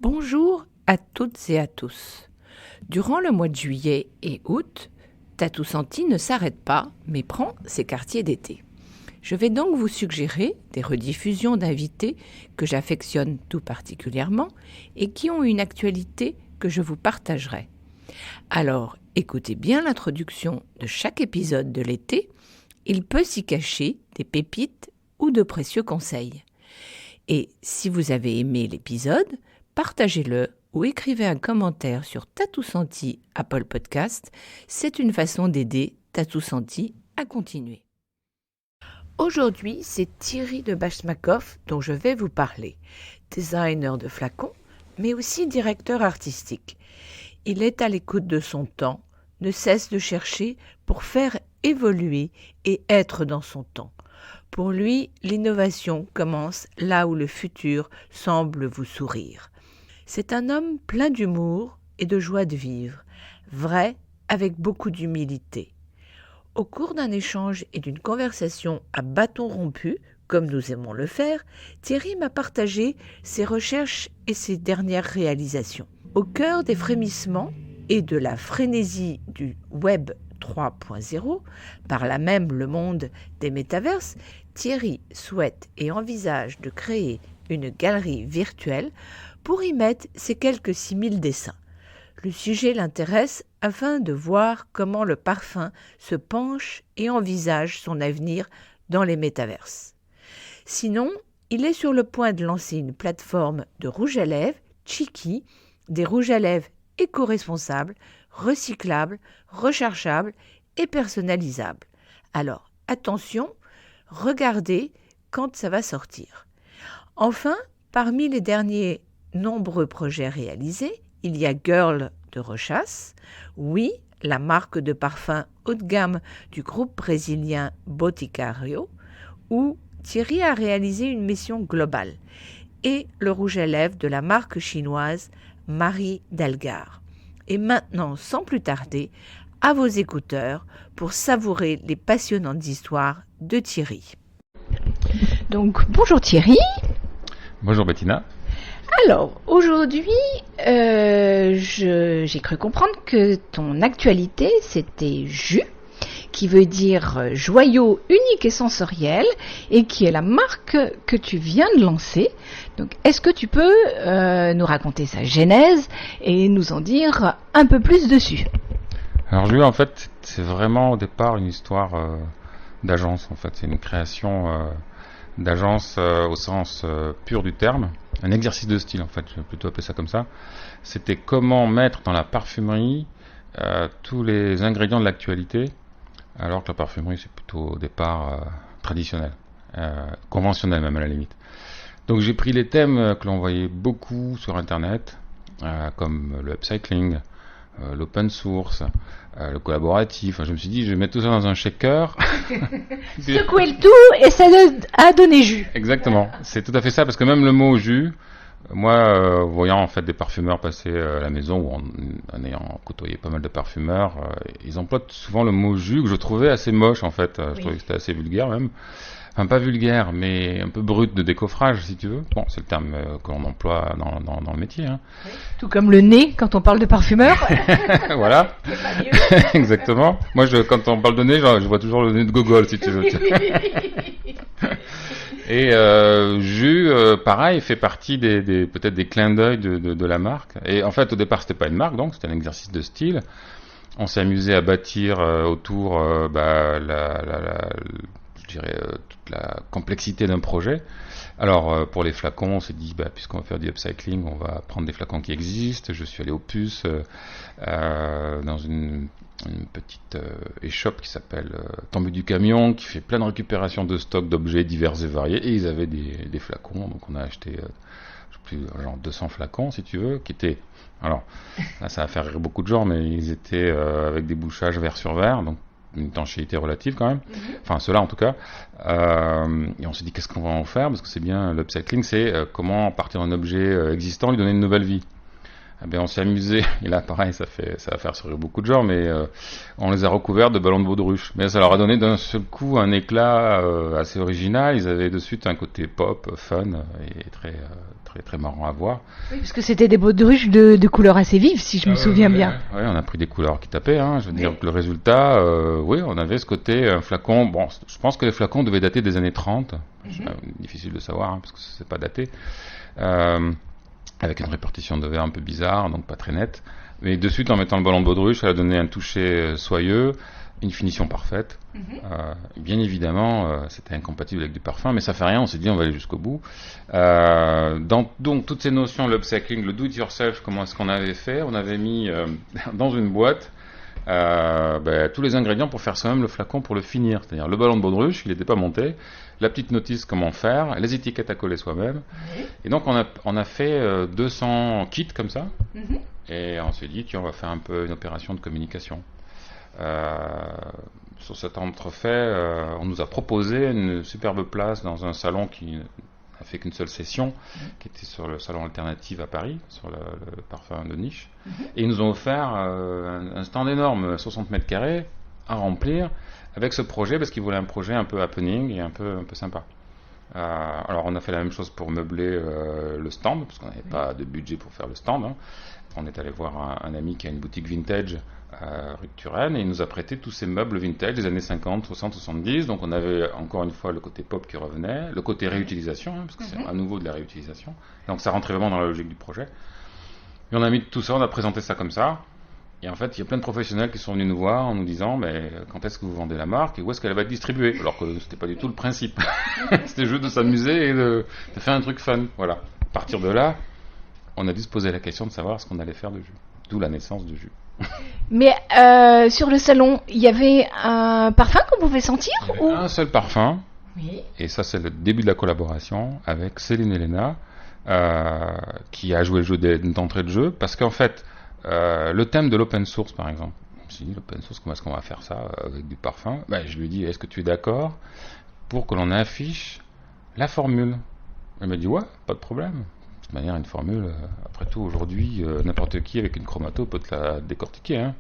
Bonjour à toutes et à tous. Durant le mois de juillet et août, Tatou Senti ne s'arrête pas, mais prend ses quartiers d'été. Je vais donc vous suggérer des rediffusions d'invités que j'affectionne tout particulièrement et qui ont une actualité que je vous partagerai. Alors, écoutez bien l'introduction de chaque épisode de l'été, il peut s'y cacher des pépites ou de précieux conseils. Et si vous avez aimé l'épisode, partagez-le ou écrivez un commentaire sur Tatou Senti Apple Podcast. C'est une façon d'aider Tatou Senti à continuer. Aujourd'hui, c'est Thierry de Bachmakov dont je vais vous parler. Designer de flacons, mais aussi directeur artistique. Il est à l'écoute de son temps, ne cesse de chercher pour faire évoluer et être dans son temps. Pour lui, l'innovation commence là où le futur semble vous sourire. C'est un homme plein d'humour et de joie de vivre, vrai avec beaucoup d'humilité. Au cours d'un échange et d'une conversation à bâton rompu, comme nous aimons le faire, Thierry m'a partagé ses recherches et ses dernières réalisations. Au cœur des frémissements et de la frénésie du Web 3.0, par là même le monde des métaverses, Thierry souhaite et envisage de créer une galerie virtuelle pour y mettre ses quelques 6000 dessins. Le sujet l'intéresse afin de voir comment le parfum se penche et envisage son avenir dans les métaverses. Sinon, il est sur le point de lancer une plateforme de rouge à lèvres, Chiki, des rouges à lèvres éco-responsables, recyclables, rechargeables et personnalisables. Alors, attention, regardez quand ça va sortir. Enfin, parmi les derniers nombreux projets réalisés, il y a Girl de Rochas, oui, la marque de parfum haut de gamme du groupe brésilien Boticario, où Thierry a réalisé une mission globale, et le rouge à lèvres de la marque chinoise Marie Delgar. Et maintenant, sans plus tarder, à vos écouteurs pour savourer les passionnantes histoires de Thierry. Donc, bonjour Thierry. Bonjour Bettina. Alors, aujourd'hui, j'ai cru comprendre que ton actualité, c'était Jus, qui veut dire joyau unique et sensoriel, et qui est la marque que tu viens de lancer. Donc, est-ce que tu peux nous raconter sa genèse et nous en dire un peu plus dessus ? Alors Jus, en fait, c'est vraiment au départ une histoire d'agence. En fait, c'est une création d'agence au sens pur du terme. Un exercice de style, en fait, je vais plutôt appeler ça comme ça. C'était comment mettre dans la parfumerie tous les ingrédients de l'actualité, alors que la parfumerie, c'est plutôt au départ traditionnel, conventionnel même à la limite. Donc j'ai pris les thèmes que l'on voyait beaucoup sur Internet, comme le upcycling, l'open source, le collaboratif. Je me suis dit, je vais mettre tout ça dans un shaker. Secouer le tout et ça a donné jus. Exactement, c'est tout à fait ça, parce que même le mot jus, moi, voyant en fait des parfumeurs passer à la maison, ou en ayant côtoyé pas mal de parfumeurs, ils emploient souvent le mot jus, que je trouvais assez moche en fait. Je trouvais que c'était assez vulgaire même. Enfin, pas vulgaire, mais un peu brut de décoffrage, si tu veux. Bon, c'est le terme que l'on emploie dans le métier. Hein. Oui. Tout comme le nez, quand on parle de parfumeur. Voilà. Exactement. Moi, quand on parle de nez, je vois toujours le nez de Gogol, si tu veux. Et Jus, pareil, fait partie peut-être des clins d'œil de la marque. Et en fait, au départ, c'était pas une marque, donc c'était un exercice de style. On s'est amusé à bâtir autour toute la complexité d'un projet. Alors, pour les flacons, on s'est dit, puisqu'on va faire du upcycling, on va prendre des flacons qui existent. Je suis allé au puce dans une petite échoppe qui s'appelle Tambu du Camion, qui fait plein de récupération de stocks d'objets divers et variés. Et ils avaient des flacons, donc on a acheté genre 200 flacons, si tu veux, qui étaient... Alors, là, ça va faire rire beaucoup de gens, mais ils étaient avec des bouchages verre sur verre, donc une étanchéité relative quand même, enfin ceux-là en tout cas, et on s'est dit qu'est-ce qu'on va en faire, parce que c'est bien, l'upcycling c'est comment partir d'un objet existant, lui donner une nouvelle vie. Eh bien, on s'est amusé, et là pareil, ça va faire sourire beaucoup de gens, mais on les a recouverts de ballons de baudruche. Mais ça leur a donné d'un seul coup un éclat assez original. Ils avaient de suite un côté pop, fun et très marrant à voir. Oui, parce que c'était des baudruches de couleurs assez vives, si je me souviens bien. Oui, on a pris des couleurs qui tapaient. Je veux dire que le résultat, oui, on avait ce côté un flacon. Bon, je pense que les flacons devaient dater des années 30. C'est difficile de savoir parce que c'est pas daté. Avec une répartition de verre un peu bizarre, donc pas très nette. Mais de suite, en mettant le ballon de baudruche, ça a donné un toucher soyeux, une finition parfaite. Bien évidemment, c'était incompatible avec du parfum, mais ça fait rien, on s'est dit on va aller jusqu'au bout. Donc toutes ces notions, l'upcycling, le do-it-yourself, comment est-ce qu'on avait fait? On avait mis dans une boîte tous les ingrédients pour faire soi-même le flacon pour le finir. C'est-à-dire le ballon de baudruche, il n'était pas monté, la petite notice comment faire, les étiquettes à coller soi-même. Et donc on a fait 200 kits comme ça. Et on s'est dit tiens, on va faire un peu une opération de communication. Sur cet entrefait, on nous a proposé une superbe place dans un salon qui n'a fait qu'une seule session, qui était sur le salon Alternative à Paris, sur le parfum de niche. Et ils nous ont offert un stand énorme, 60 mètres carrés, à remplir, avec ce projet, parce qu'ils voulaient un projet un peu happening et un peu sympa. Alors on a fait la même chose pour meubler le stand, parce qu'on n'avait pas de budget pour faire le stand. On est allé voir un ami qui a une boutique vintage rue de Turenne, et il nous a prêté tous ces meubles vintage des années 50, 60, 70. Donc on avait encore une fois le côté pop qui revenait, le côté réutilisation, parce que c'est à nouveau de la réutilisation. Donc ça rentrait vraiment dans la logique du projet. Et on a mis tout ça, on a présenté ça comme ça. Et en fait, il y a plein de professionnels qui sont venus nous voir en nous disant mais quand est-ce que vous vendez la marque et où est-ce qu'elle va être distribuée? Alors que c'était pas du tout le principe. C'était juste de s'amuser et de faire un truc fun. Voilà. À partir de là, on a dû se poser la question de savoir ce qu'on allait faire de jus. D'où la naissance de jus. Mais sur le salon, il y avait un parfum qu'on pouvait sentir ou... Un seul parfum. Oui. Et ça, c'est le début de la collaboration avec Céline Elena, qui a joué le jeu d'entrée de jeu, parce qu'en fait, le thème de l'open source, par exemple, je me suis dit, l'open source, comment est-ce qu'on va faire ça avec du parfum? Je lui ai dit, est-ce que tu es d'accord pour que l'on affiche la formule? Elle m'a dit, ouais, pas de problème. De toute manière, une formule, après tout, aujourd'hui, n'importe qui avec une chromato peut te la décortiquer.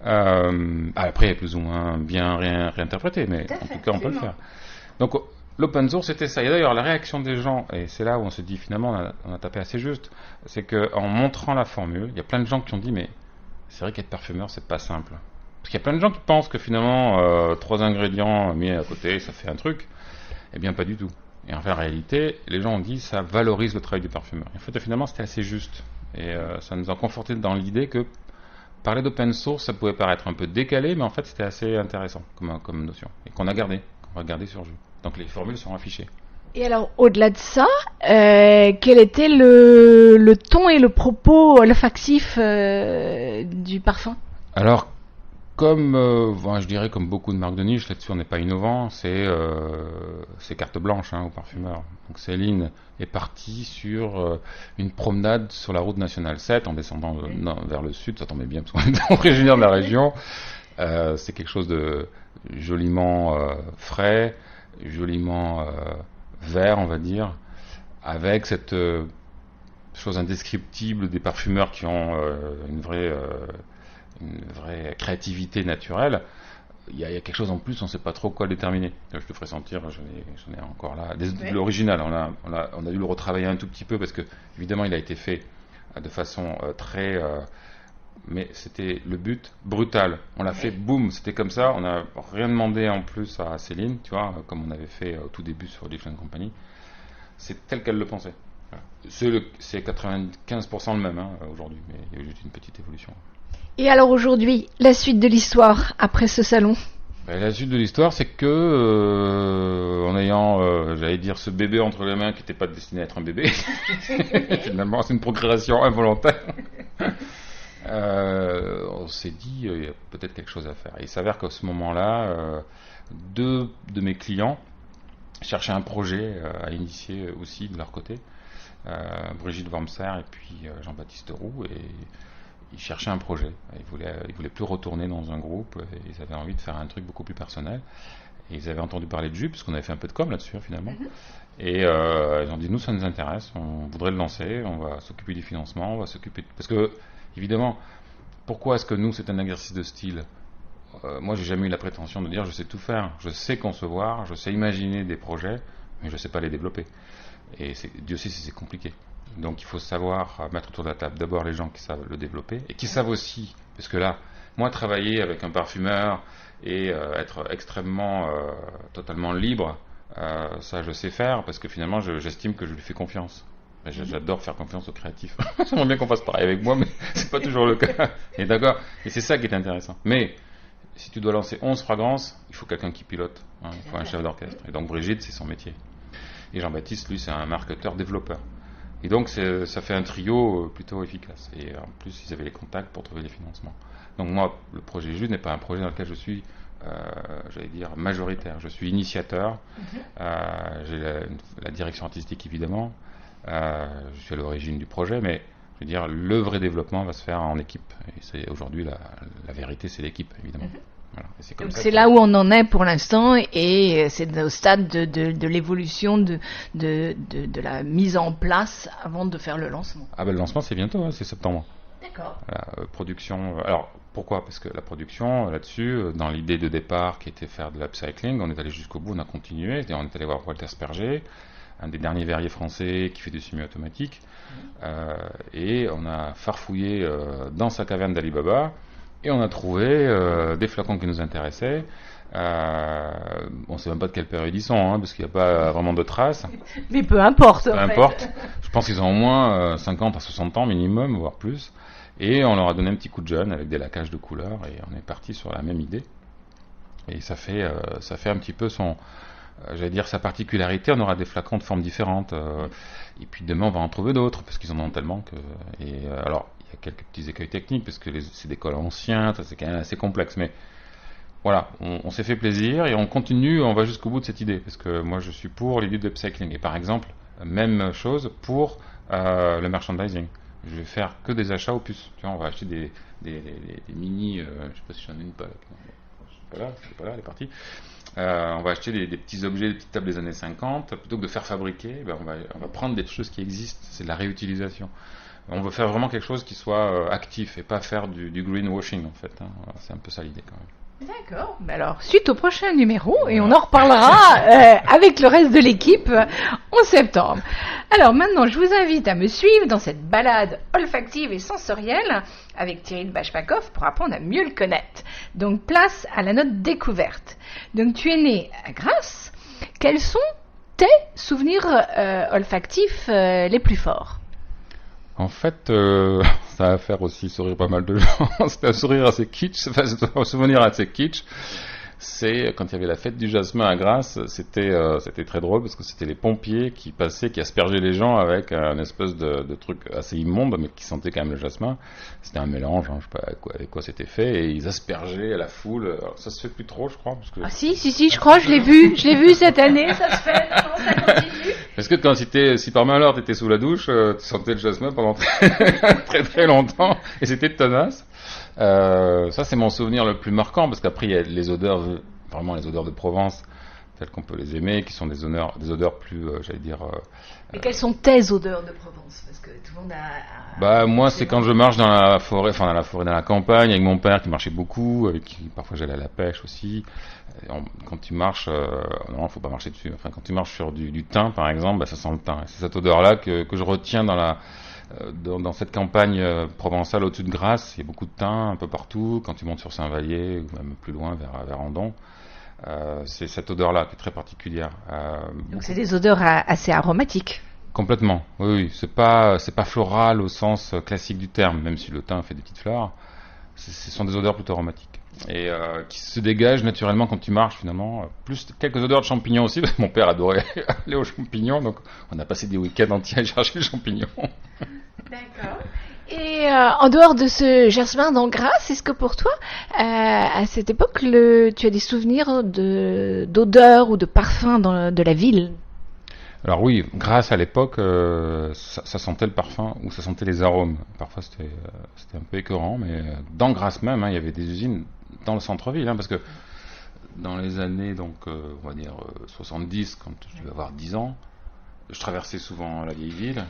Après, plus ou moins bien réinterprété, mais en tout cas, on peut le faire. Donc, l'open source, c'était ça. Et d'ailleurs, la réaction des gens, et c'est là où on se dit finalement, on a tapé assez juste, c'est qu'en montrant la formule, il y a plein de gens qui ont dit, mais c'est vrai qu'être parfumeur, c'est pas simple. Parce qu'il y a plein de gens qui pensent que finalement, 3 ingrédients mis à côté, ça fait un truc. Eh bien, pas du tout. Et en fait, en réalité, les gens ont dit, ça valorise le travail du parfumeur. Et en fait, finalement, c'était assez juste. Et ça nous a conforté dans l'idée que parler d'open source, ça pouvait paraître un peu décalé, mais en fait, c'était assez intéressant comme notion. Et qu'on va garder sur jus. Donc les formules sont affichées. Et alors, au-delà de ça, quel était le ton et le propos olfactif du parfum? Alors, comme je dirais comme beaucoup de marques de niche, là-dessus on n'est pas innovant, c'est carte blanche aux parfumeurs. Donc Céline est partie sur une promenade sur la route nationale 7 en descendant vers le sud, ça tombait bien parce qu'on est originaire de la région. C'est quelque chose de joliment frais, joliment vert, on va dire, avec cette chose indescriptible des parfumeurs qui ont une vraie créativité naturelle. Il y a quelque chose en plus, on ne sait pas trop quoi déterminer. Je te ferai sentir, j'en ai encore là. L'original, on a dû le retravailler un tout petit peu parce que, évidemment, il a été fait de façon très. Mais c'était le but brutal. On l'a fait, boum, c'était comme ça. On n'a rien demandé en plus à Céline, tu vois, comme on avait fait au tout début sur Different Company. C'est tel qu'elle le pensait. Voilà. C'est 95% le même aujourd'hui, mais il y a eu juste une petite évolution. Et alors aujourd'hui, la suite de l'histoire après ce salon? La suite de l'histoire, c'est que, en ayant, j'allais dire, ce bébé entre les mains qui n'était pas destiné à être un bébé, finalement, c'est une procréation involontaire. On s'est dit, il y a peut-être quelque chose à faire. Et il s'avère qu'à ce moment-là, 2 de mes clients cherchaient un projet à initier aussi de leur côté. Brigitte Wormser et puis Jean-Baptiste Roux, et ils cherchaient un projet. Ils voulaient plus retourner dans un groupe, et ils avaient envie de faire un truc beaucoup plus personnel. Et ils avaient entendu parler de Jus, parce qu'on avait fait un peu de com là-dessus, finalement. Et ils ont dit, nous, ça nous intéresse, on voudrait le lancer, on va s'occuper du financement, on va s'occuper... Parce que, évidemment, pourquoi est-ce que nous, c'est un exercice de style? Moi, j'ai jamais eu la prétention de dire, je sais tout faire. Je sais concevoir, je sais imaginer des projets, mais je sais pas les développer. Et Dieu sait si c'est compliqué. Donc, il faut savoir mettre autour de la table d'abord les gens qui savent le développer, et qui savent aussi, parce que là, moi, travailler avec un parfumeur et être extrêmement, totalement libre, ça je sais faire parce que finalement j'estime que je lui fais confiance. J'adore faire confiance aux créatifs. J'aimerais bien qu'on fasse pareil avec moi, mais c'est pas toujours le cas. Et d'accord. Et c'est ça qui est intéressant. Mais si tu dois lancer 11 fragrances, il faut quelqu'un qui pilote. Hein, il faut un chef d'orchestre. Et donc Brigitte, c'est son métier. Et Jean-Baptiste, lui, c'est un marketeur développeur. Et donc ça fait un trio plutôt efficace. Et en plus, ils avaient les contacts pour trouver les financements. Donc moi, le projet Jus n'est pas un projet dans lequel je suis, j'allais dire, majoritaire. Je suis initiateur. J'ai la direction artistique, évidemment. Je suis à l'origine du projet, mais je veux dire, le vrai développement va se faire en équipe. Et c'est aujourd'hui la vérité, c'est l'équipe, évidemment. Voilà. Donc c'est là où on en est pour l'instant, et c'est au stade de l'évolution de la mise en place avant de faire le lancement. Ah ben le lancement c'est bientôt, hein, c'est septembre. D'accord. La production. Alors pourquoi? Parce que la production là-dessus, dans l'idée de départ qui était faire de l'upcycling, on est allé jusqu'au bout, on a continué. On est allé voir Walter Sperger, un des derniers verriers français qui fait du semi-automatique, et on a farfouillé dans sa caverne d'Alibaba. Et on a trouvé des flacons qui nous intéressaient. On ne sait même pas de quelle période ils sont, hein, parce qu'il n'y a pas vraiment de traces. Mais peu importe. Peu importe. Je pense qu'ils ont au moins 50 à 60 ans minimum, voire plus. Et on leur a donné un petit coup de jeune avec des lacages de couleurs, et on est parti sur la même idée. Et ça fait un petit peu j'allais dire sa particularité. On aura des flacons de formes différentes. Et puis demain, on va en trouver d'autres, parce qu'ils en ont tellement que... alors, il y a quelques petits écueils techniques, parce que c'est des cols anciens, ça c'est quand même assez complexe, mais voilà, on s'est fait plaisir et on continue, on va jusqu'au bout de cette idée, parce que moi je suis pour l'idée de upcycling. Et par exemple, même chose pour le merchandising. Je vais faire que des achats aux puces. Tu vois, on va acheter des mini, je sais pas si j'en ai une pas là. C'est pas là, elle est partie. On va acheter des petits objets, des petites tables des années 50, plutôt que de faire fabriquer, on va prendre des choses qui existent, c'est de la réutilisation. On veut faire vraiment quelque chose qui soit actif et pas faire du greenwashing en fait. Hein. Voilà, c'est un peu ça l'idée quand même. D'accord. Mais alors, suite au prochain numéro, et on en reparlera avec le reste de l'équipe en septembre. Alors maintenant, je vous invite à me suivre dans cette balade olfactive et sensorielle avec Thierry de Bachpakov pour apprendre à mieux le connaître. Donc, place à la note découverte. Donc, tu es né à Grasse. Quels sont tes souvenirs olfactifs les plus forts ? En fait, ça va faire aussi sourire pas mal de gens. C'est un sourire assez kitsch, enfin, c'est un souvenir assez kitsch. C'est quand il y avait la fête du jasmin à Grasse, c'était très drôle parce que c'était les pompiers qui passaient, qui aspergeaient les gens avec un espèce de truc assez immonde, mais qui sentait quand même le jasmin. C'était un mélange, hein, je sais pas avec quoi c'était fait, et ils aspergeaient la foule. Alors, ça se fait plus trop, je crois. Parce que... Ah si, je crois, je l'ai vu cette année, ça se fait, non, ça continue. Parce que si par malheur t'étais sous la douche, tu sentais le jasmin pendant très très longtemps, et c'était tenace. Ça c'est mon souvenir le plus marquant, parce qu'après il y a les odeurs, vraiment les odeurs de Provence telles qu'on peut les aimer, qui sont des odeurs plus, j'allais dire... Et quelles sont tes odeurs de Provence? Parce que tout le monde a... moi c'est quand je marche dans la forêt, dans la campagne, avec mon père qui marchait beaucoup, avec qui parfois j'allais à la pêche aussi. Quand tu marches, non, faut pas marcher dessus, enfin quand tu marches sur du thym par exemple, ça sent le thym. C'est cette odeur-là que je retiens dans cette campagne provençale au-dessus de Grasse. Il y a beaucoup de thym un peu partout. Quand tu montes sur Saint-Vallier ou même plus loin vers Andon, c'est cette odeur-là qui est très particulière. Donc c'est des odeurs assez aromatiques. Complètement. Oui. C'est pas floral au sens classique du terme, même si le thym fait des petites fleurs. Ce sont des odeurs plutôt aromatiques et qui se dégagent naturellement quand tu marches finalement. Plus quelques odeurs de champignons aussi. Parce que mon père adorait aller aux champignons, donc on a passé des week-ends entiers à chercher les champignons. D'accord. Et en dehors de ce jasmin dans Grasse, est-ce que pour toi, à cette époque, tu as des souvenirs d'odeurs ou de parfums de la ville? Alors oui, Grasse à l'époque, ça sentait le parfum ou ça sentait les arômes. Parfois c'était un peu écœurant, mais dans Grasse même, il y avait des usines dans le centre-ville, parce que dans les années, donc, on va dire 70, quand je devais avoir 10 ans, je traversais souvent la vieille ville,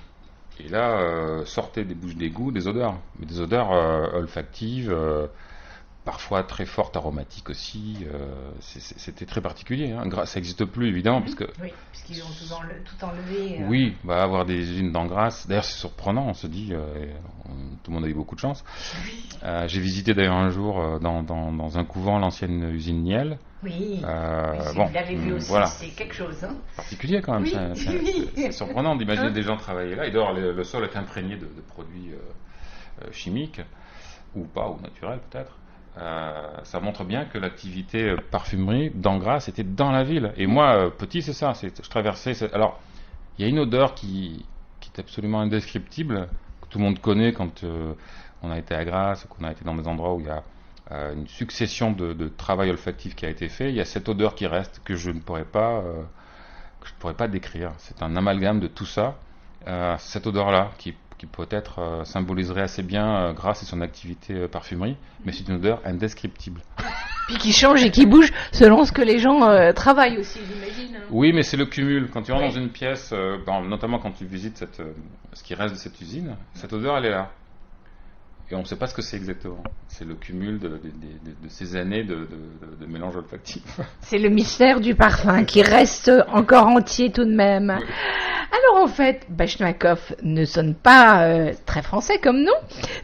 et là, sortaient des bouches d'égout des odeurs, mais des odeurs olfactives, parfois très fortes, aromatiques aussi. C'était très particulier. Hein. Ça n'existe plus, évidemment, parce que... Oui, puisqu'ils ont tout enlevé. Oui, avoir des usines d'Engrasse. D'ailleurs, c'est surprenant, on se dit, tout le monde a eu beaucoup de chance. J'ai visité d'ailleurs un jour dans un couvent l'ancienne usine Niel. Oui, si bon, vous l'avez vu aussi, voilà. c'est quelque chose. Hein. Particulier quand même, Oui. c'est surprenant d'imaginer des gens travailler là. Et d'ailleurs, le sol est imprégné de produits chimiques, ou pas, ou naturels peut-être. Ça montre bien que l'activité parfumerie d'Engrasse était dans la ville. Et moi, petit, c'est ça. Je traversais. Alors, il y a une odeur qui est absolument indescriptible, que tout le monde connaît quand on a été à Grasse, qu'on a été dans des endroits où il y a une succession de travail olfactif qui a été fait. Il y a cette odeur qui reste que je ne pourrais pas décrire. C'est un amalgame de tout ça. Cette odeur-là qui peut-être symboliserait assez bien Grasse et son activité parfumerie, mais c'est une odeur indescriptible. Puis qui change et qui bouge selon ce que les gens travaillent aussi, j'imagine. Oui, mais c'est le cumul. Quand tu rentres dans une pièce, notamment quand tu visites ce qui reste de cette usine, cette odeur, elle est là. Et on ne sait pas ce que c'est exactement. C'est le cumul de ces années de mélange olfactif. C'est le mystère du parfum qui reste encore entier tout de même. Oui. Alors en fait, Bachmakov ne sonne pas très français comme nous.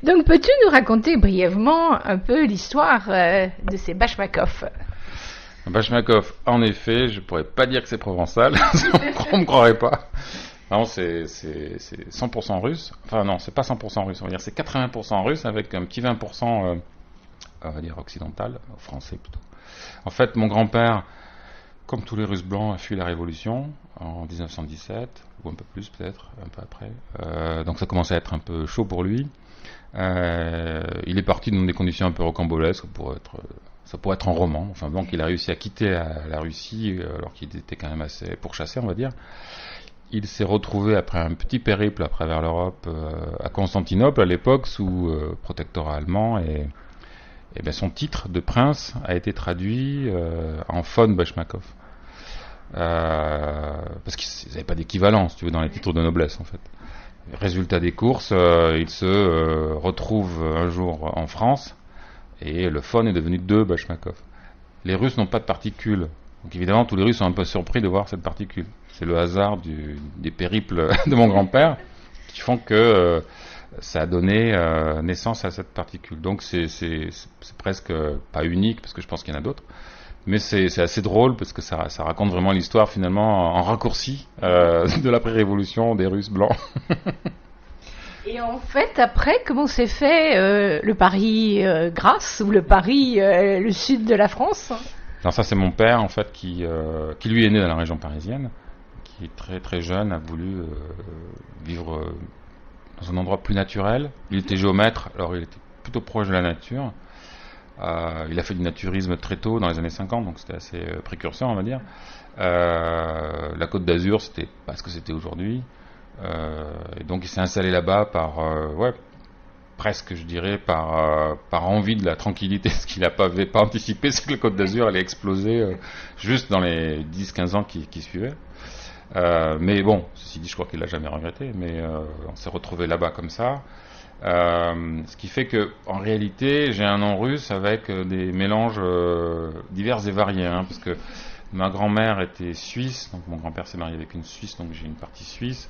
Donc peux-tu nous raconter brièvement un peu l'histoire de ces Bachmakov? Bachmakov, en effet, je ne pourrais pas dire que c'est provençal. On ne me croirait pas. Non, c'est 100% russe. Enfin non, c'est pas 100% russe, on va dire c'est 80% russe avec un petit 20% on va dire occidental, français plutôt. En fait, mon grand-père, comme tous les Russes blancs, a fui la Révolution en 1917, ou un peu plus peut-être, un peu après. Donc ça commençait à être un peu chaud pour lui. Il est parti dans des conditions un peu rocambolesques, ça pourrait être un roman. Enfin donc il a réussi à quitter la Russie alors qu'il était quand même assez pourchassé, on va dire. Il s'est retrouvé après un petit périple à travers l'Europe à Constantinople à l'époque sous protectorat allemand et bien son titre de prince a été traduit en von Bachmakov parce qu'ils n'avaient pas d'équivalent si tu veux dans les titres de noblesse en fait. Résultat des courses, il se retrouve un jour en France et le von est devenu de Bachmakov. Les Russes n'ont pas de particules. Donc évidemment, tous les Russes sont un peu surpris de voir cette particule. C'est le hasard des périples de mon grand-père qui font que ça a donné naissance à cette particule. Donc c'est presque pas unique, parce que je pense qu'il y en a d'autres, mais c'est assez drôle parce que ça raconte vraiment l'histoire finalement en raccourci de l'après-révolution des Russes blancs. Et en fait, après, comment s'est fait le Paris-Grasse ou le Paris, le sud de la France? Non, ça c'est mon père en fait qui lui est né dans la région parisienne, qui très très jeune a voulu vivre dans un endroit plus naturel. Il était géomètre, alors il était plutôt proche de la nature. Il a fait du naturisme très tôt dans les années 50, donc c'était assez précurseur on va dire. La Côte d'Azur c'était pas ce que c'était aujourd'hui. Et donc il s'est installé là-bas par presque, je dirais, par envie de la tranquillité. Ce qu'il n'avait pas anticipé, c'est que la Côte d'Azur allait exploser juste dans les 10-15 ans qui suivaient. Mais bon, ceci dit, je crois qu'il l'a jamais regretté, mais on s'est retrouvé là-bas comme ça. Ce qui fait que, en réalité, j'ai un nom russe avec des mélanges divers et variés, hein, parce que ma grand-mère était suisse, donc mon grand-père s'est marié avec une Suisse, donc j'ai une partie suisse,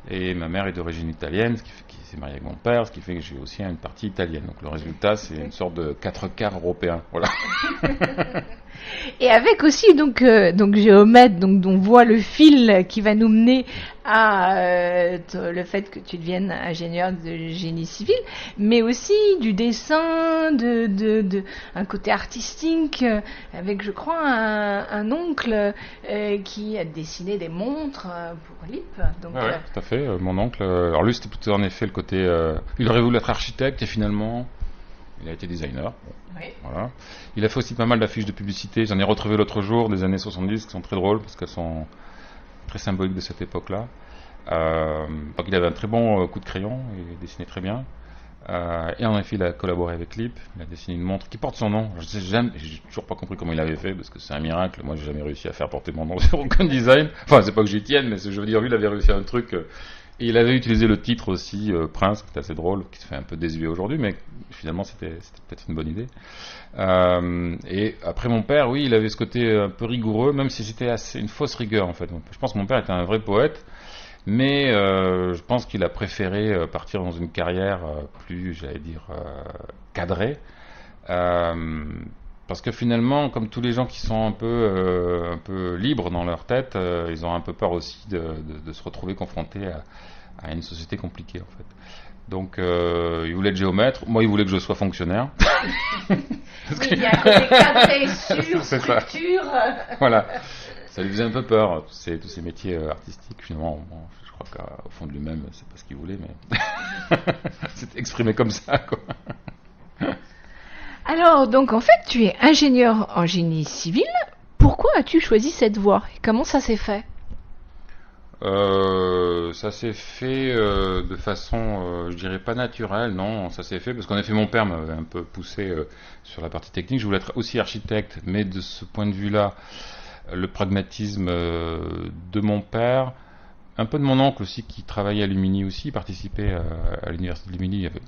et ma mère est d'origine italienne, ce qui fait qu'il s'est marié avec mon père, ce qui fait que j'ai aussi une partie italienne. Donc le résultat, c'est une sorte de 4/4 européen. Voilà. Et avec aussi donc géomètre, donc on voit le fil qui va nous mener à le fait que tu deviennes ingénieur de génie civil, mais aussi du dessin, de un côté artistique, avec je crois un oncle qui a dessiné des montres pour Lip. Donc, ouais, tout à fait. Mon oncle, alors lui c'était plutôt en effet le côté, il aurait voulu être architecte et finalement il a été designer. Oui. Voilà. Il a fait aussi pas mal d'affiches de publicité. J'en ai retrouvé l'autre jour des années 70 qui sont très drôles parce qu'elles sont très symboliques de cette époque-là. Donc il avait un très bon coup de crayon et dessinait très bien. Et en effet, il a collaboré avec Lip. Il a dessiné une montre qui porte son nom. J'ai toujours pas compris comment il avait fait parce que c'est un miracle. Moi, j'ai jamais réussi à faire porter mon nom sur aucun design. Enfin, c'est pas que j'y tienne, mais je veux dire, lui, il avait réussi un truc. Et il avait utilisé le titre aussi, Prince, qui est assez drôle, qui se fait un peu désuet aujourd'hui, mais finalement, c'était peut-être une bonne idée. Et après, mon père, oui, il avait ce côté un peu rigoureux, même si c'était une fausse rigueur, en fait. Je pense que mon père était un vrai poète. Mais je pense qu'il a préféré partir dans une carrière plus, j'allais dire, cadrée. Parce que finalement, comme tous les gens qui sont un peu libres dans leur tête, ils ont un peu peur aussi de se retrouver confrontés à une société compliquée, en fait. Donc, il voulait être géomètre. Moi, il voulait que je sois fonctionnaire. Oui, il y a un côté cadré, sûr, structure. Voilà. Ça lui faisait un peu peur, tous ces métiers artistiques. Finalement, bon, je crois qu'au fond de lui-même, c'est pas ce qu'il voulait, mais c'était exprimé comme ça, quoi. Alors, donc en fait, tu es ingénieur en génie civil. Pourquoi as-tu choisi cette voie et comment ça s'est fait? Ça s'est fait de façon, je dirais pas naturelle, non, ça s'est fait parce qu'en effet mon père m'avait un peu poussé sur la partie technique. Je voulais être aussi architecte, mais de ce point de vue-là, le pragmatisme de mon père, un peu de mon oncle aussi qui travaillait à Lumini aussi, participait à l'université de Lumini, il y avait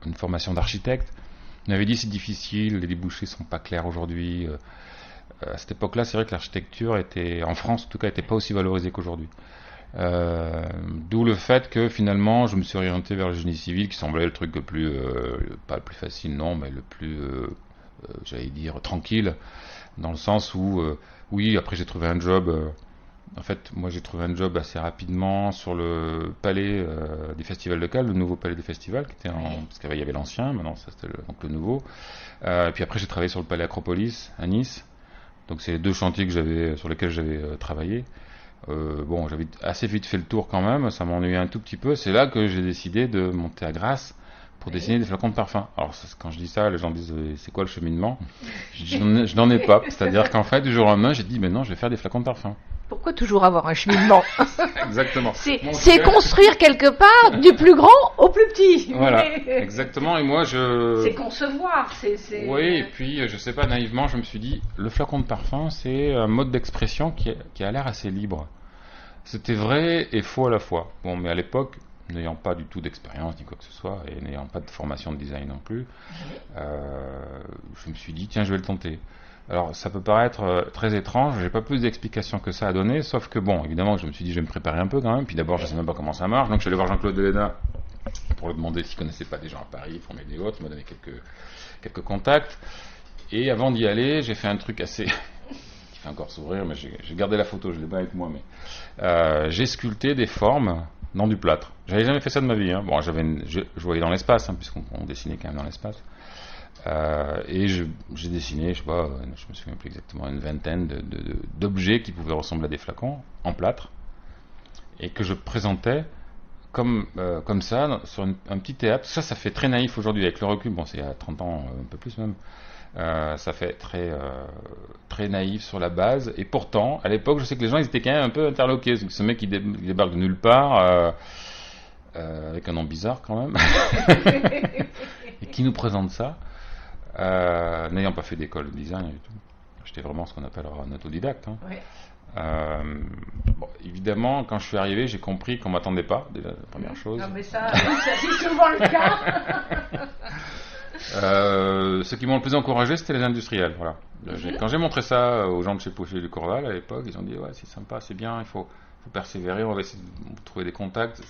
une formation d'architecte. Il m'avait dit c'est difficile, les débouchés sont pas clairs aujourd'hui. À cette époque-là, c'est vrai que l'architecture était, en France en tout cas, était pas aussi valorisée qu'aujourd'hui. D'où le fait que finalement je me suis orienté vers le génie civil qui semblait le truc le plus, pas le plus facile non, mais le plus, j'allais dire, tranquille, dans le sens où, oui, après j'ai trouvé un job, en fait moi j'ai trouvé un job assez rapidement sur le palais des festivals de Cannes, le nouveau palais des festivals, qui était parce qu'il y avait l'ancien, maintenant ça c'était donc le nouveau, et puis après j'ai travaillé sur le palais Acropolis à Nice, donc c'est les deux chantiers sur lesquels j'avais travaillé. Bon, j'avais assez vite fait le tour quand même, ça m'ennuyait un tout petit peu. C'est là que j'ai décidé de monter à Grasse pour dessiner des flacons de parfum. Alors, quand je dis ça, les gens disent c'est quoi le cheminement? Je n'en ai pas. C'est-à-dire qu'en fait, du jour au lendemain, j'ai dit mais non, je vais faire des flacons de parfum. Pourquoi toujours avoir un cheminement? Exactement. C'est construire quelque part du plus grand au plus petit. Voilà, exactement. Et moi, c'est concevoir. Oui, et puis, je sais pas, naïvement, je me suis dit, le flacon de parfum, c'est un mode d'expression qui a l'air assez libre. C'était vrai et faux à la fois. Bon, mais à l'époque, n'ayant pas du tout d'expérience ni quoi que ce soit, et n'ayant pas de formation de design non plus, je me suis dit, tiens, je vais le tenter. Alors, ça peut paraître très étrange, j'ai pas plus d'explications que ça à donner, sauf que bon, évidemment, je me suis dit, je vais me préparer un peu quand même, puis d'abord, je sais même pas comment ça marche, donc je suis allé voir Jean-Claude Delena pour lui demander s'il connaissait pas des gens à Paris, pour m'aider autres, il m'a donné quelques contacts, et avant d'y aller, j'ai fait un truc assez, qui fait encore sourire, mais j'ai gardé la photo, je l'ai pas avec moi, mais j'ai sculpté des formes dans du plâtre. J'avais jamais fait ça de ma vie, hein. Bon, je voyais dans l'espace, hein, puisqu'on dessinait quand même dans l'espace. Et j'ai dessiné, je sais pas, je me souviens plus exactement, une vingtaine d'objets qui pouvaient ressembler à des flacons en plâtre et que je présentais comme ça sur un petit théâtre. Ça fait très naïf aujourd'hui avec le recul. Bon, c'est il y a 30 ans, un peu plus même. Ça fait très naïf sur la base. Et pourtant, à l'époque, je sais que les gens ils étaient quand même un peu interloqués. Ce mec qui débarque de nulle part. Avec un nom bizarre quand même, et qui nous présente ça, n'ayant pas fait d'école de design du tout. J'étais vraiment ce qu'on appelle un autodidacte. Hein. Oui. Bon, évidemment, quand je suis arrivé, j'ai compris qu'on m'attendait pas, déjà, la première chose. Non, mais ça c'est souvent le cas. Ceux qui m'ont le plus encouragé, c'était les industriels. Voilà. Quand j'ai montré ça aux gens de chez Pochet et du Corval à l'époque, ils ont dit ouais, c'est sympa, c'est bien, il faut persévérer, on va essayer de trouver des contacts.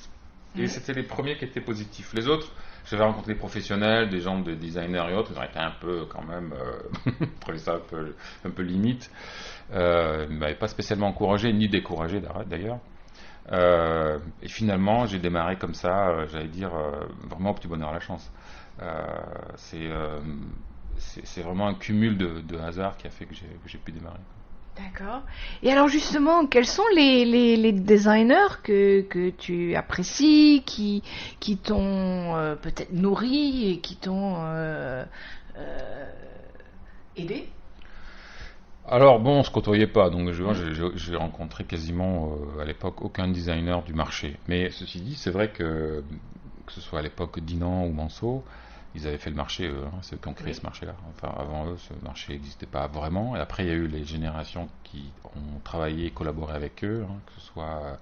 Et c'était les premiers qui étaient positifs. Les autres, j'avais rencontré des professionnels, des gens, des designers et autres, ils ont été un peu quand même, trouvé ça un peu limite. Ils ne m'avaient pas spécialement encouragé, ni découragé d'ailleurs. Et finalement, j'ai démarré comme ça, j'allais dire, vraiment au petit bonheur à la chance. C'est vraiment un cumul de hasard qui a fait que j'ai pu démarrer. D'accord. Et alors justement, quels sont les designers que tu apprécies, qui t'ont peut-être nourri et qui t'ont aidé? Alors bon, on se côtoyait pas, donc j'ai rencontré quasiment à l'époque aucun designer du marché. Mais ceci dit, c'est vrai que que ce soit à l'époque Dinan ou Manceau, ils avaient fait le marché, eux, hein, c'est eux qui ont créé ce marché-là. Enfin, avant eux, ce marché n'existait pas vraiment. Et après, il y a eu les générations qui ont travaillé et collaboré avec eux, hein, que ce soit...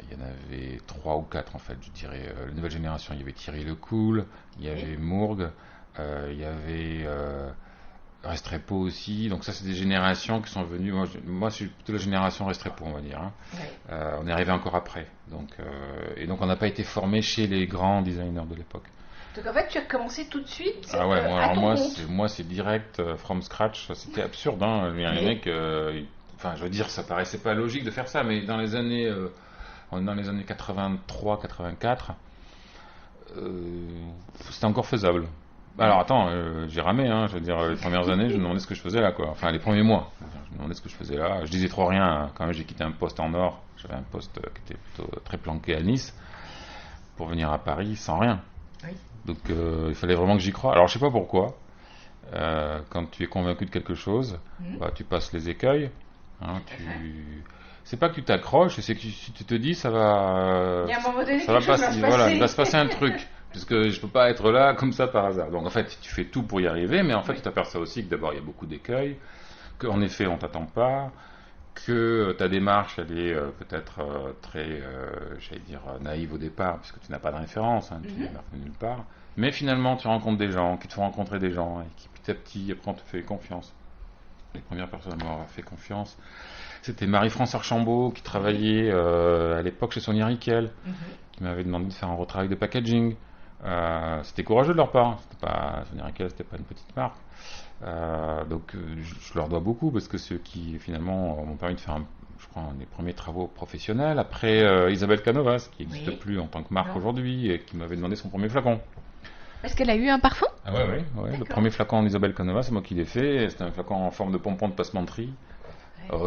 il y en avait 3 ou 4 en fait, je dirais. La nouvelle génération, il y avait Thierry Lecoul, il y avait Mourgue, il y avait Restrepo aussi. Donc ça, c'est des générations qui sont venues. Moi je suis plutôt la génération Restrepo, on va dire. Hein. On est arrivé encore après. Et donc on n'a pas été formé chez les grands designers de l'époque. Donc en fait, tu as commencé tout de suite Ah ouais, à ton moi c'est direct, from scratch. C'était absurde, hein. Les mecs, enfin je veux dire, ça paraissait pas logique de faire ça, mais dans les années 83-84, c'était encore faisable. Alors attends, j'ai ramé, hein, je veux dire, les premières années, je me demandais ce que je faisais là, quoi. Enfin, les premiers mois, je me demandais ce que je faisais là. Je disais trop rien, hein. Quand même, j'ai quitté un poste en or, j'avais un poste qui était plutôt très planqué à Nice, pour venir à Paris sans rien. Oui. Donc il fallait vraiment que j'y croie. Alors je sais pas pourquoi, quand tu es convaincu de quelque chose, bah, tu passes les écueils, hein, c'est pas que tu t'accroches, c'est que si tu te dis ça va, il y a un moment donné, ça va passer, voilà, il va se passer un truc, parce que je peux pas être là comme ça par hasard. Donc en fait, tu fais tout pour y arriver, mais en fait, tu t'aperçois aussi que d'abord il y a beaucoup d'écueils, qu'en effet on t'attend pas, que ta démarche elle est peut-être très, j'allais dire naïve au départ, puisque tu n'as pas de référence, hein, tu n'es nulle part. Mais finalement, tu rencontres des gens qui te font rencontrer des gens et qui petit à petit, après, on te fait confiance. Les premières personnes à m'avoir fait confiance, c'était Marie-France Archambault qui travaillait à l'époque chez Sonia Rykiel, qui m'avait demandé de faire un retravail de packaging. C'était courageux de leur part. Sonia Rykiel, c'était pas une petite marque. Donc je leur dois beaucoup parce que ceux qui finalement m'ont permis de faire je crois un des premiers travaux professionnels. Après Isabelle Canovas qui n'existe plus en tant que marque aujourd'hui et qui m'avait demandé son premier flacon. Est-ce qu'elle a eu un parfum? Ah ouais, le premier flacon d'Isabelle Canovas, c'est moi qui l'ai fait. C'était un flacon en forme de pompon de passementerie.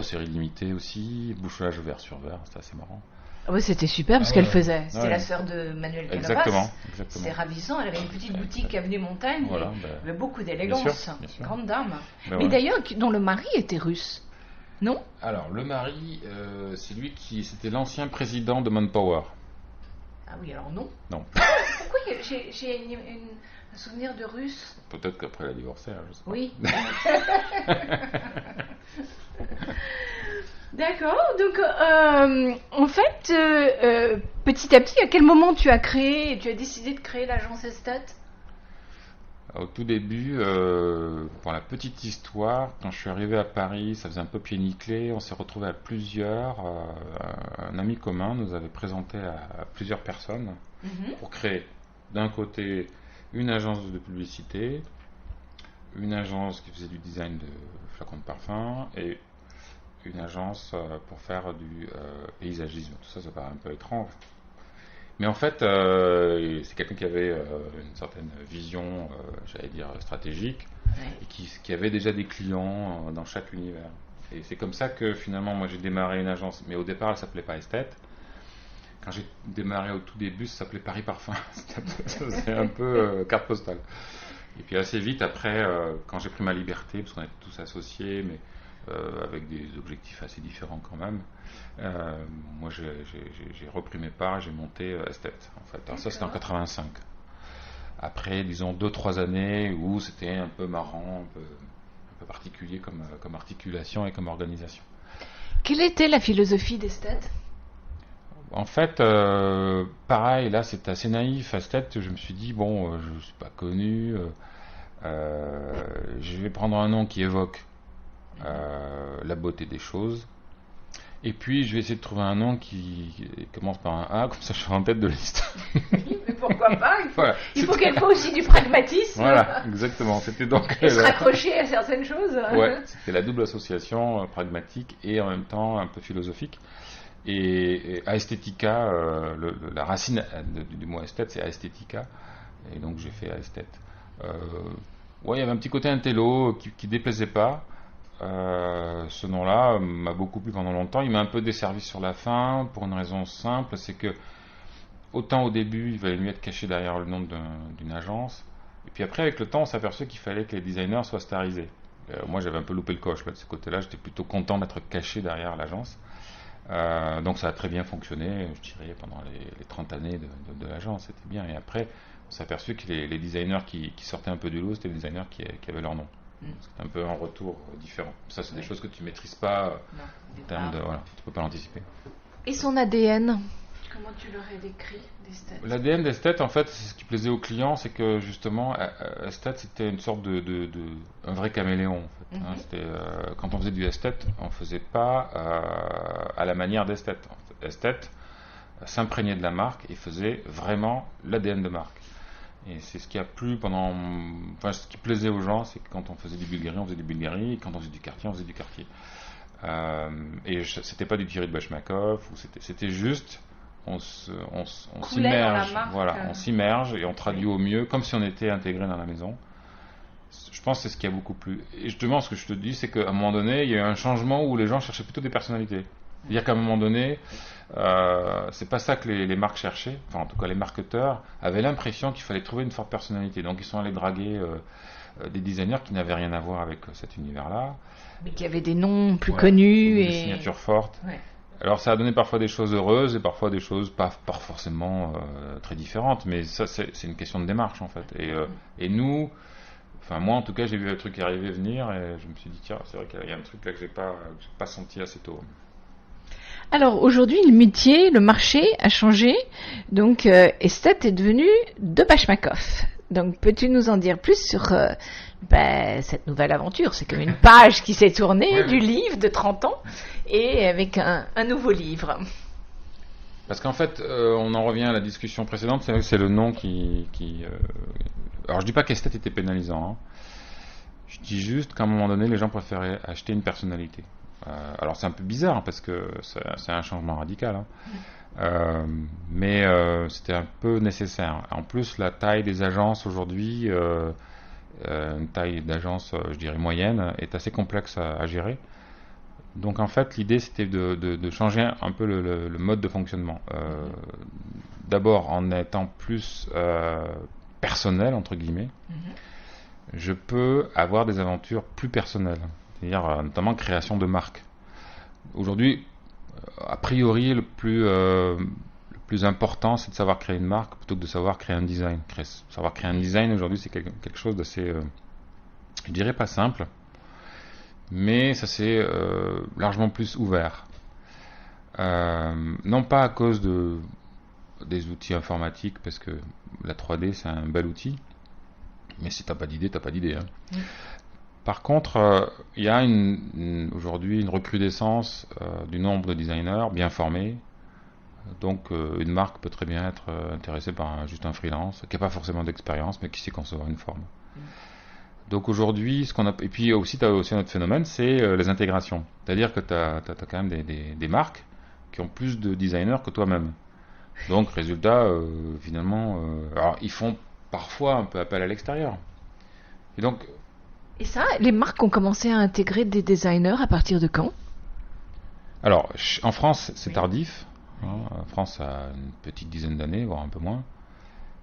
Série limitée aussi, bouchage verre sur verre, c'était assez marrant. Ah ouais, c'était super parce qu'elle faisait. C'était la sœur de Manuel Canovas. Exactement. C'était ravissant. Elle avait une petite boutique avenue Montagne. Voilà, elle avait beaucoup d'élégance. Bien sûr. Grande dame. Mais d'ailleurs, dont le mari était russe, non? Alors, le mari, c'était l'ancien président de Manpower. Ah oui, alors non. Non. Pourquoi j'ai un souvenir de russe? Peut-être qu'après elle a divorcé, je sais pas. Oui. D'accord, donc en fait, petit à petit, à quel moment tu as décidé de créer l'agence Estate? Au tout début, pour la petite histoire, quand je suis arrivé à Paris, ça faisait un peu pied nickelé, on s'est retrouvé à plusieurs, un ami commun nous avait présenté à plusieurs personnes pour créer d'un côté une agence de publicité, une agence qui faisait du design de flacons de parfum et une agence pour faire du paysagisme. Tout ça, ça paraît un peu étrange. Mais en fait, c'est quelqu'un qui avait une certaine vision, j'allais dire, stratégique, et qui avait déjà des clients dans chaque univers. Et c'est comme ça que finalement, moi j'ai démarré une agence, mais au départ, elle s'appelait pas Esthète. Quand j'ai démarré au tout début, ça s'appelait Paris Parfum. C'était un peu carte postale. Et puis assez vite, après, quand j'ai pris ma liberté, parce qu'on était tous associés, mais avec des objectifs assez différents quand même, moi j'ai repris mes parts, j'ai monté Esthète en fait. Alors ça c'était en 85. Après disons 2-3 années où c'était un peu marrant, un peu particulier comme articulation et comme organisation. Quelle était la philosophie d'Esthète? En fait, pareil, là c'est assez naïf. Esthète, je me suis dit bon, je suis pas connu, je vais prendre un nom qui évoque la beauté des choses. Et puis je vais essayer de trouver un nom qui commence par un A, comme ça je serai en tête de liste. Oui, mais pourquoi pas? Il faut voilà, qu'elle fasse aussi du pragmatisme. Voilà, exactement. C'était donc se raccrocher à certaines choses. Ouais, c'était la double association pragmatique et en même temps un peu philosophique. Et Aesthetica, la racine du mot esthète, c'est Aesthetica. Et donc j'ai fait Esthète. Ouais, il y avait un petit côté intello qui déplaisait pas. Ce nom-là m'a beaucoup plu pendant longtemps. Il m'a un peu desservi sur la fin pour une raison simple, c'est que autant au début il valait mieux être caché derrière le nom d'une agence, et puis après avec le temps on s'est aperçu qu'il fallait que les designers soient starisés. Moi j'avais un peu loupé le coche là, de ce côté-là, j'étais plutôt content d'être caché derrière l'agence. Donc ça a très bien fonctionné, je dirais, pendant les 30 années de l'agence, c'était bien. Et après, on s'est aperçu que les designers qui sortaient un peu du lot, c'était les designers qui avaient leur nom. C'est un peu un retour différent. Ça, c'est des choses que tu ne maîtrises pas en termes de... Voilà, tu ne peux pas l'anticiper. Et son ADN, comment tu l'aurais décrit d'Esthète? L'ADN d'Esthète, en fait, c'est ce qui plaisait aux clients, c'est que justement, Esthète, c'était une sorte un vrai caméléon. En fait, hein. C'était, quand on faisait du Esthète, on ne faisait pas à la manière d'Esthète. Esthète s'imprégnait de la marque et faisait vraiment l'ADN de marque. Et c'est ce qui a plu ce qui plaisait aux gens, c'est que quand on faisait du Bulgari, on faisait du Bulgari, et quand on faisait du Cartier, on faisait du Cartier. Et c'était pas du Thierry de Bachmakov, c'était juste, on s'immerge, on s'immerge et on traduit au mieux, comme si on était intégré dans la maison. Je pense que c'est ce qui a beaucoup plu. Et justement, ce que je te dis, c'est qu'à un moment donné, il y a eu un changement où les gens cherchaient plutôt des personnalités. C'est-à-dire qu'à un moment donné, c'est pas ça que les marques cherchaient, enfin en tout cas les marketeurs avaient l'impression qu'il fallait trouver une forte personnalité, donc ils sont allés draguer des designers qui n'avaient rien à voir avec cet univers-là. Mais qui avaient des noms plus connus des signatures fortes. Ouais. Alors ça a donné parfois des choses heureuses et parfois des choses pas forcément très différentes, mais ça c'est une question de démarche en fait. Et nous, enfin moi en tout cas j'ai vu le truc arriver venir et je me suis dit tiens c'est vrai qu'il y a un truc là que j'ai pas senti assez tôt. Alors aujourd'hui, le métier, le marché a changé. Donc Esthète est devenu de Bachmakov. Donc peux-tu nous en dire plus sur cette nouvelle aventure? C'est comme une page qui s'est tournée du livre de 30 ans et avec un nouveau livre. Parce qu'en fait, on en revient à la discussion précédente, c'est vrai que c'est le nom Alors je dis pas qu'Esthète était pénalisant. Hein. Je dis juste qu'à un moment donné, les gens préféraient acheter une personnalité. Alors c'est un peu bizarre parce que c'est un changement radical, hein. Mais c'était un peu nécessaire. En plus, la taille des agences aujourd'hui, une taille d'agence, je dirais moyenne, est assez complexe à gérer. Donc en fait, l'idée c'était de changer un peu le mode de fonctionnement. D'abord en étant plus personnel entre guillemets, je peux avoir des aventures plus personnelles. C'est-à-dire notamment création de marque. Aujourd'hui, a priori, le plus important, c'est de savoir créer une marque plutôt que de savoir créer un design. Savoir créer un design, aujourd'hui, c'est quelque chose d'assez, je dirais pas simple, mais ça c'est largement plus ouvert. Non pas à cause des outils informatiques, parce que la 3D, c'est un bel outil, mais si t'as pas d'idée, t'as pas d'idée. Hein. Par contre, il y a aujourd'hui une recrudescence du nombre de designers bien formés. Donc une marque peut très bien être intéressée par juste un freelance qui n'a pas forcément d'expérience mais qui sait concevoir une forme. Donc aujourd'hui, et puis aussi tu as aussi un autre phénomène, c'est les intégrations. C'est-à-dire que tu as quand même des marques qui ont plus de designers que toi-même. Donc résultat, finalement, alors ils font parfois un peu appel à l'extérieur. Et ça, les marques ont commencé à intégrer des designers à partir de quand? Alors, en France, c'est tardif. Hein. En France, ça a une petite dizaine d'années, voire un peu moins.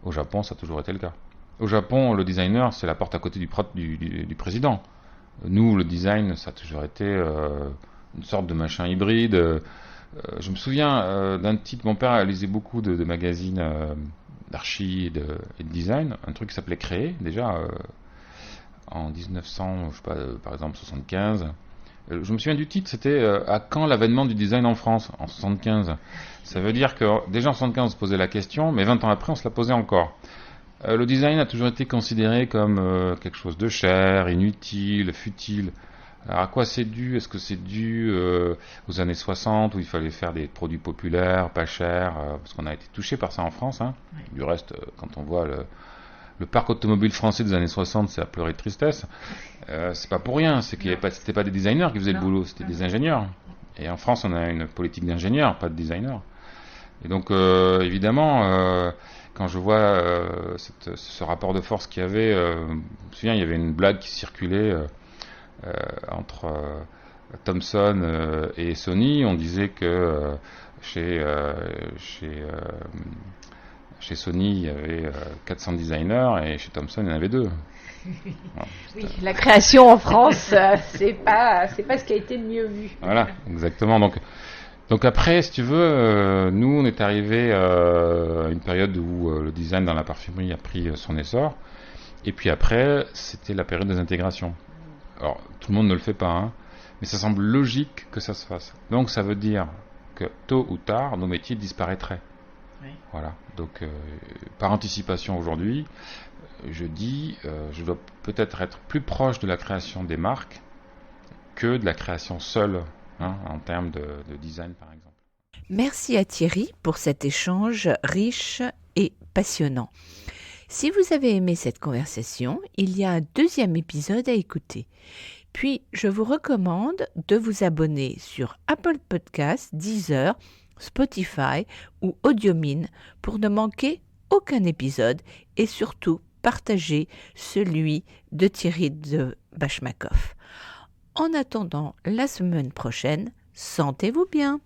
Au Japon, ça a toujours été le cas. Au Japon, le designer, c'est la porte à côté du président. Nous, le design, ça a toujours été une sorte de machin hybride. Je me souviens d'un titre, mon père lisait beaucoup de magazines d'archi et de design, un truc qui s'appelait Créer, déjà... en 1900, je sais pas, par exemple 75. Je me souviens du titre, c'était à quand l'avènement du design en France, en 75. Ça veut dire que déjà en 75 on se posait la question, mais 20 ans après on se la posait encore. Le design a toujours été considéré comme quelque chose de cher, inutile, futile. Alors à quoi c'est dû? Est-ce que c'est dû aux années 60 où il fallait faire des produits populaires, pas chers, parce qu'on a été touché par ça en France. Hein. Du reste, quand on voit le parc automobile français des années 60, c'est à pleurer de tristesse. C'est pas pour rien, c'est qu'il c'était pas des designers qui faisaient le boulot, c'était des ingénieurs. Et en France, on a une politique d'ingénieurs, pas de designers. Et donc, évidemment, quand je vois ce rapport de force qu'il y avait, je me souviens, il y avait une blague qui circulait entre Thomson et Sony. On disait que chez Sony, il y avait 400 designers et chez Thomson, il y en avait 2. Voilà, oui, la création en France, c'est pas ce qui a été le mieux vu. Voilà, exactement. Donc, Donc après, si tu veux, nous, on est arrivé à une période où le design dans la parfumerie a pris son essor. Et puis après, c'était la période des intégrations. Alors, tout le monde ne le fait pas, hein, mais ça semble logique que ça se fasse. Donc ça veut dire que tôt ou tard, nos métiers disparaîtraient. Oui. Voilà. Donc, par anticipation aujourd'hui, je dis, je dois peut-être être plus proche de la création des marques que de la création seule, hein, en termes de design, par exemple. Merci à Thierry pour cet échange riche et passionnant. Si vous avez aimé cette conversation, il y a un 2e épisode à écouter. Puis, je vous recommande de vous abonner sur Apple Podcasts, Deezer, Spotify ou Audiomine pour ne manquer aucun épisode et surtout partager celui de Thierry de Bachmakoff. En attendant la semaine prochaine, sentez-vous bien.